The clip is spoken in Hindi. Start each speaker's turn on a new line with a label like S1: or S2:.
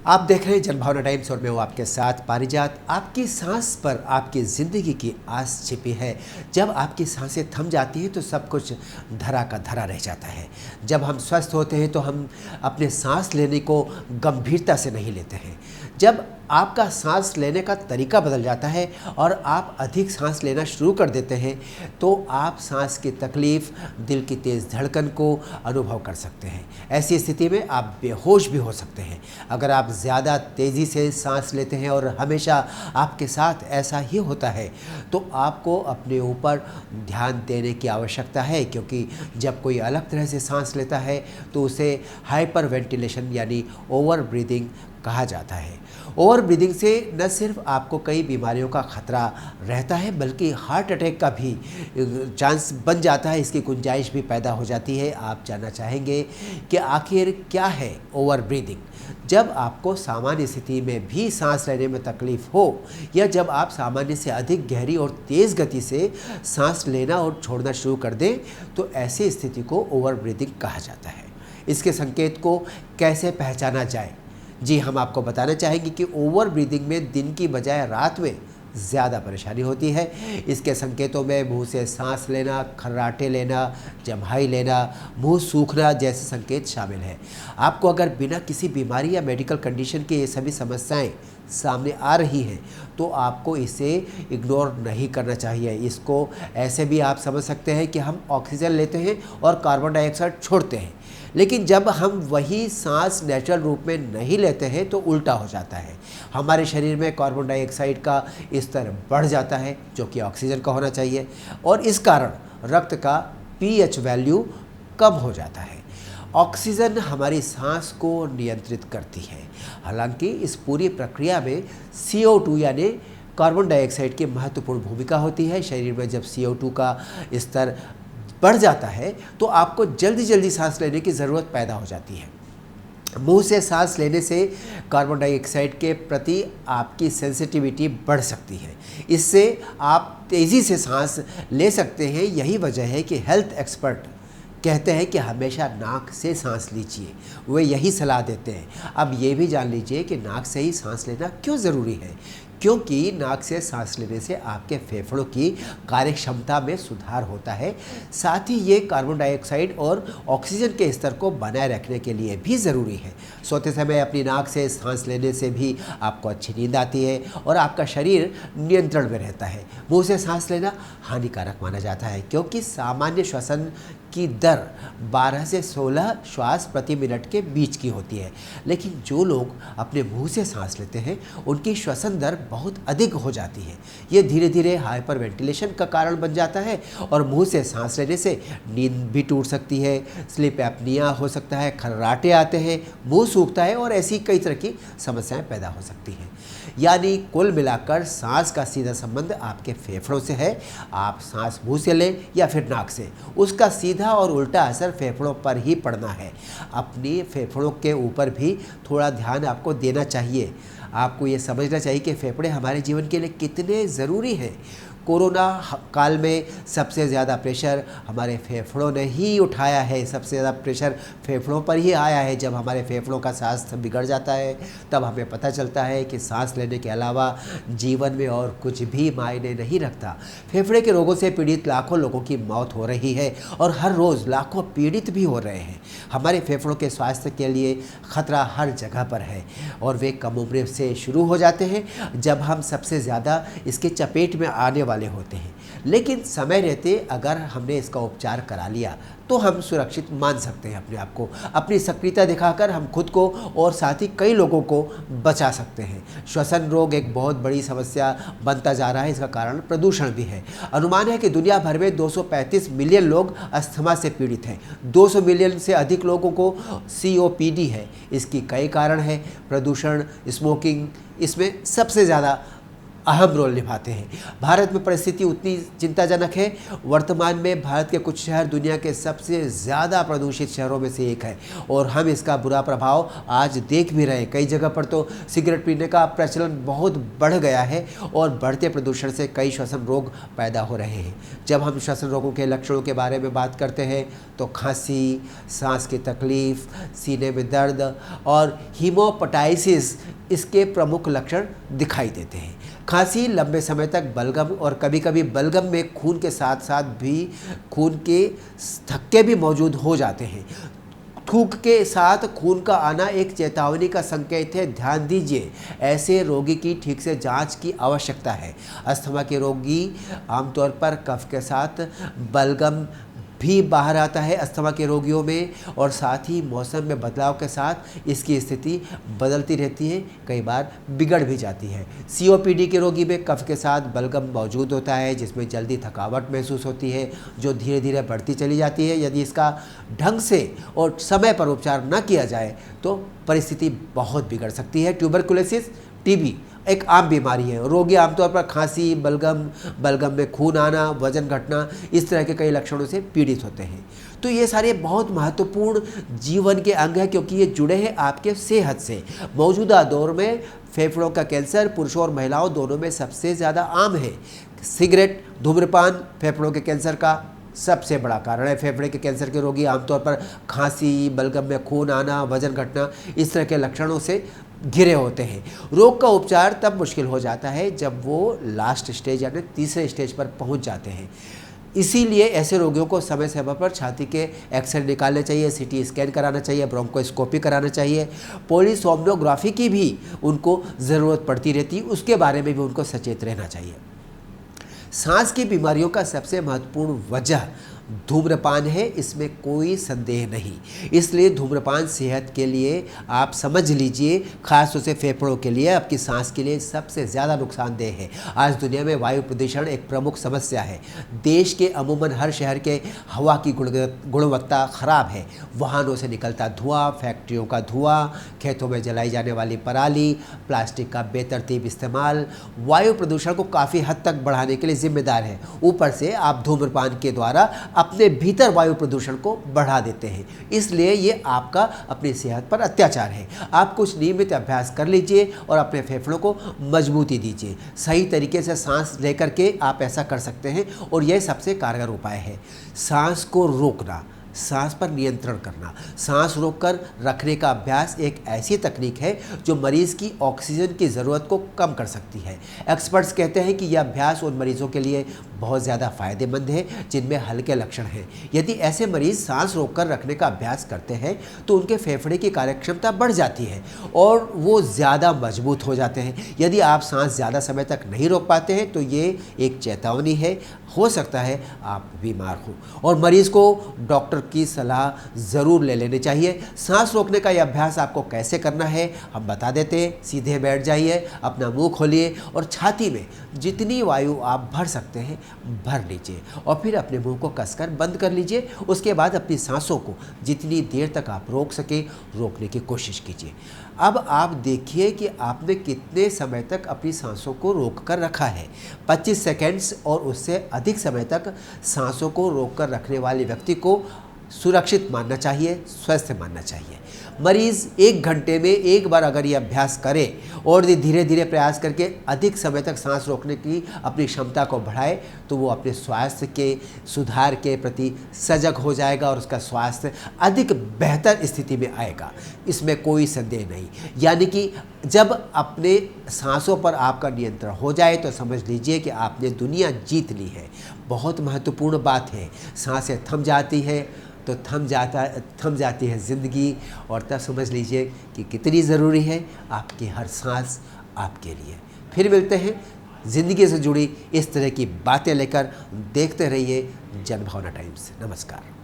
S1: आप देख रहे हैं जनभावना टाइम्स और मैं हूं आपके साथ पारिजात। आपकी सांस पर आपकी ज़िंदगी की आस छिपी है। जब आपकी सांसें थम जाती हैं तो सब कुछ धरा का धरा रह जाता है। जब हम स्वस्थ होते हैं तो हम अपने सांस लेने को गंभीरता से नहीं लेते हैं। जब आपका सांस लेने का तरीका बदल जाता है और आप अधिक सांस लेना शुरू कर देते हैं तो आप सांस की तकलीफ़, दिल की तेज़ धड़कन को अनुभव कर सकते हैं। ऐसी स्थिति में आप बेहोश भी हो सकते हैं। अगर आप ज़्यादा तेज़ी से सांस लेते हैं और हमेशा आपके साथ ऐसा ही होता है तो आपको अपने ऊपर ध्यान देने की आवश्यकता है, क्योंकि जब कोई अलग तरह से सांस लेता है तो उसे हाइपर वेंटिलेशन यानी ओवर ब्रीदिंग कहा जाता है। ओवर ब्रीदिंग से न सिर्फ आपको कई बीमारियों का खतरा रहता है बल्कि हार्ट अटैक का भी चांस बन जाता है, इसकी गुंजाइश भी पैदा हो जाती है। आप जानना चाहेंगे कि आखिर क्या है ओवर ब्रीदिंग। जब आपको सामान्य स्थिति में भी सांस लेने में तकलीफ हो या जब आप सामान्य से अधिक गहरी और तेज़ गति से सांस लेना और छोड़ना शुरू कर दें तो ऐसी स्थिति को ओवर ब्रीदिंग कहा जाता है। इसके संकेत को कैसे पहचाना जाए? जी, हम आपको बताना चाहेंगे कि ओवर ब्रीदिंग में दिन की बजाय रात में ज़्यादा परेशानी होती है। इसके संकेतों में मुंह से सांस लेना, खर्राटे लेना, जम्हाई लेना, मुंह सूखना जैसे संकेत शामिल हैं। आपको अगर बिना किसी बीमारी या मेडिकल कंडीशन के ये सभी समस्याएं सामने आ रही हैं तो आपको इसे इग्नोर नहीं करना चाहिए। इसको ऐसे भी आप समझ सकते हैं कि हम ऑक्सीजन लेते हैं और कार्बन डाइऑक्साइड छोड़ते हैं, लेकिन जब हम वही सांस नेचुरल रूप में नहीं लेते हैं तो उल्टा हो जाता है। हमारे शरीर में कार्बन डाइऑक्साइड का स्तर बढ़ जाता है जो कि ऑक्सीजन का होना चाहिए और इस कारण रक्त का पीएच वैल्यू कम हो जाता है। ऑक्सीजन हमारी सांस को नियंत्रित करती है। हालांकि इस पूरी प्रक्रिया में CO2 यानी कार्बन डाइऑक्साइड की महत्वपूर्ण भूमिका होती है। शरीर में जब CO2 का स्तर बढ़ जाता है तो आपको जल्दी जल्दी सांस लेने की ज़रूरत पैदा हो जाती है। मुंह से सांस लेने से कार्बन डाइऑक्साइड के प्रति आपकी सेंसिटिविटी बढ़ सकती है। इससे आप तेज़ी से सांस ले सकते हैं। यही वजह है कि हेल्थ एक्सपर्ट कहते हैं कि हमेशा नाक से सांस लीजिए। वे यही सलाह देते हैं। अब ये भी जान लीजिए कि नाक से ही सांस लेना क्यों ज़रूरी है, क्योंकि नाक से सांस लेने से आपके फेफड़ों की कार्यक्षमता में सुधार होता है। साथ ही ये कार्बन डाइऑक्साइड और ऑक्सीजन के स्तर को बनाए रखने के लिए भी ज़रूरी है। सोते समय अपनी नाक से सांस लेने से भी आपको अच्छी नींद आती है और आपका शरीर नियंत्रण में रहता है। मुंह से सांस लेना हानिकारक माना जाता है क्योंकि सामान्य श्वसन की दर 12 से 16 श्वास प्रति मिनट के बीच की होती है, लेकिन जो लोग अपने मुंह से सांस लेते हैं उनकी श्वसन दर बहुत अधिक हो जाती है। ये धीरे धीरे हाइपर वेंटिलेशन का कारण बन जाता है और मुंह से सांस लेने से नींद भी टूट सकती है, स्लीप एपनिया हो सकता है, खर्राटे आते हैं, मुंह सूखता है और ऐसी कई तरह की समस्याएं पैदा हो सकती हैं। यानी कुल मिलाकर सांस का सीधा संबंध आपके फेफड़ों से है। आप सांस मुंह से लें या फिर नाक से, उसका सीधा और उल्टा असर फेफड़ों पर ही पड़ना है। अपनी फेफड़ों के ऊपर भी थोड़ा ध्यान आपको देना चाहिए। आपको ये समझना चाहिए कि फेफड़े हमारे जीवन के लिए कितने ज़रूरी हैं। कोरोना काल में सबसे ज़्यादा प्रेशर हमारे फेफड़ों ने ही उठाया है। सबसे ज़्यादा प्रेशर फेफड़ों पर ही आया है। जब हमारे फेफड़ों का स्वास्थ्य बिगड़ जाता है तब हमें पता चलता है कि सांस लेने के अलावा जीवन में और कुछ भी मायने नहीं रखता। फेफड़े के रोगों से पीड़ित लाखों लोगों की मौत हो रही है और हर रोज़ लाखों पीड़ित भी हो रहे हैं। हमारे फेफड़ों के स्वास्थ्य के लिए खतरा हर जगह पर है और वे कम उम्र से शुरू हो जाते हैं जब हम सबसे ज़्यादा इसके चपेट में आने वाले होते हैं। लेकिन समय रहते अगर हमने इसका उपचार करा लिया तो हम सुरक्षित मान सकते हैं अपने आप को। अपनी सक्रियता दिखाकर हम खुद को और साथ ही कई लोगों को बचा सकते हैं। श्वसन रोग एक बहुत बड़ी समस्या बनता जा रहा है। इसका कारण प्रदूषण भी है। अनुमान है कि दुनिया भर में 235 मिलियन लोग अस्थमा से पीड़ित हैं। 200 मिलियन से अधिक लोगों को COPD है। इसकी कई कारण हैं। प्रदूषण, स्मोकिंग इसमें सबसे ज़्यादा अहम रोल निभाते हैं। भारत में परिस्थिति उतनी चिंताजनक है। वर्तमान में भारत के कुछ शहर दुनिया के सबसे ज़्यादा प्रदूषित शहरों में से एक है और हम इसका बुरा प्रभाव आज देख भी रहे हैं। कई जगह पर तो सिगरेट पीने का प्रचलन बहुत बढ़ गया है और बढ़ते प्रदूषण से कई श्वसन रोग पैदा हो रहे हैं। जब हम श्वसन रोगों के लक्षणों के बारे में बात करते हैं तो खांसी, सांस की तकलीफ, सीने में दर्द और हीमोपेटाइटिस इसके प्रमुख लक्षण दिखाई देते हैं। खांसी लंबे समय तक बलगम और कभी कभी बलगम में खून के साथ साथ भी खून के थक्के भी मौजूद हो जाते हैं। थूक के साथ खून का आना एक चेतावनी का संकेत है, ध्यान दीजिए। ऐसे रोगी की ठीक से जांच की आवश्यकता है। अस्थमा के रोगी आमतौर पर कफ के साथ बलगम भी बाहर आता है अस्थमा के रोगियों में और साथ ही मौसम में बदलाव के साथ इसकी स्थिति बदलती रहती है, कई बार बिगड़ भी जाती है। COPD के रोगी में कफ के साथ बलगम मौजूद होता है जिसमें जल्दी थकावट महसूस होती है जो धीरे धीरे बढ़ती चली जाती है। यदि इसका ढंग से और समय पर उपचार न किया जाए तो परिस्थिति बहुत बिगड़ सकती है। ट्यूबरकुलोसिस, TB एक आम बीमारी है। रोगी आमतौर पर खांसी, बलगम में खून आना, वजन घटना इस तरह के कई लक्षणों से पीड़ित होते हैं। तो ये सारे बहुत महत्वपूर्ण जीवन के अंग हैं क्योंकि ये जुड़े हैं आपके सेहत से। मौजूदा दौर में फेफड़ों का कैंसर पुरुषों और महिलाओं दोनों में सबसे ज़्यादा आम है। सिगरेट, धूम्रपान फेफड़ों के कैंसर का सबसे बड़ा कारण है। फेफड़े के कैंसर के रोगी आमतौर पर खांसी, बलगम में खून आना, वजन घटना इस तरह के लक्षणों से घिरे होते हैं। रोग का उपचार तब मुश्किल हो जाता है जब वो लास्ट स्टेज यानी तीसरे स्टेज पर पहुंच जाते हैं। इसीलिए ऐसे रोगियों को समय समय पर छाती के एक्सरे निकालने चाहिए, CT स्कैन कराना चाहिए, ब्रोंकोस्कोपी कराना चाहिए। पोलिसोमनोग्राफी की भी उनको ज़रूरत पड़ती रहती है, उसके बारे में भी उनको सचेत रहना चाहिए। सांस की बीमारियों का सबसे महत्वपूर्ण वजह धूम्रपान है, इसमें कोई संदेह नहीं। इसलिए धूम्रपान सेहत के लिए आप समझ लीजिए, खास तौर से फेफड़ों के लिए, आपकी सांस के लिए सबसे ज़्यादा नुकसानदेह है। आज दुनिया में वायु प्रदूषण एक प्रमुख समस्या है। देश के अमूमन हर शहर के हवा की गुणवत्ता खराब है। वाहनों से निकलता धुआं, फैक्ट्रियों का धुआं, खेतों में जलाई जाने वाली पराली, प्लास्टिक का बेतरतीब इस्तेमाल वायु प्रदूषण को काफ़ी हद तक बढ़ाने के लिए जिम्मेदार है। ऊपर से आप धूम्रपान के द्वारा अपने भीतर वायु प्रदूषण को बढ़ा देते हैं। इसलिए ये आपका अपनी सेहत पर अत्याचार है। आप कुछ नियमित अभ्यास कर लीजिए और अपने फेफड़ों को मजबूती दीजिए। सही तरीके से सांस लेकर के आप ऐसा कर सकते हैं और यह सबसे कारगर उपाय है। सांस को रोकना, सांस पर नियंत्रण करना। सांस रोककर रखने का अभ्यास एक ऐसी तकनीक है जो मरीज़ की ऑक्सीजन की ज़रूरत को कम कर सकती है। एक्सपर्ट्स कहते हैं कि यह अभ्यास उन मरीजों के लिए बहुत ज़्यादा फ़ायदेमंद है जिनमें हल्के लक्षण हैं। यदि ऐसे मरीज़ सांस रोककर रखने का अभ्यास करते हैं तो उनके फेफड़े की कार्यक्षमता बढ़ जाती है और वो ज़्यादा मजबूत हो जाते हैं। यदि आप सांस ज़्यादा समय तक नहीं रोक पाते हैं तो ये एक चेतावनी है, हो सकता है आप बीमार हो और मरीज़ को डॉक्टर की सलाह ज़रूर ले लेनी चाहिए। सांस रोकने का यह अभ्यास आपको कैसे करना है हम बता देते हैं। सीधे बैठ जाइए, अपना मुंह खोलिए और छाती में जितनी वायु आप भर सकते हैं भर लीजिए और फिर अपने मुंह को कसकर बंद कर लीजिए। उसके बाद अपनी सांसों को जितनी देर तक आप रोक सके रोकने की कोशिश कीजिए। अब आप देखिए कि आपने कितने समय तक अपनी सांसों को रोक कर रखा है। 25 सेकेंड्स और उससे अधिक समय तक सांसों को रोक कर रखने वाले व्यक्ति को सुरक्षित मानना चाहिए, स्वस्थ मानना चाहिए। मरीज़ 1 घंटे में एक बार अगर ये अभ्यास करे और धीरे धीरे प्रयास करके अधिक समय तक सांस रोकने की अपनी क्षमता को बढ़ाए तो वो अपने स्वास्थ्य के सुधार के प्रति सजग हो जाएगा और उसका स्वास्थ्य अधिक बेहतर स्थिति में आएगा, इसमें कोई संदेह नहीं। यानी कि जब अपने सांसों पर आपका नियंत्रण हो जाए तो समझ लीजिए कि आपने दुनिया जीत ली है। बहुत महत्वपूर्ण बात है। सांसें थम जाती है तो थम जाती है ज़िंदगी और तब समझ लीजिए कि कितनी ज़रूरी है आपकी हर सांस आपके लिए। फिर मिलते हैं ज़िंदगी से जुड़ी इस तरह की बातें लेकर। देखते रहिए जनभावना टाइम्स। नमस्कार।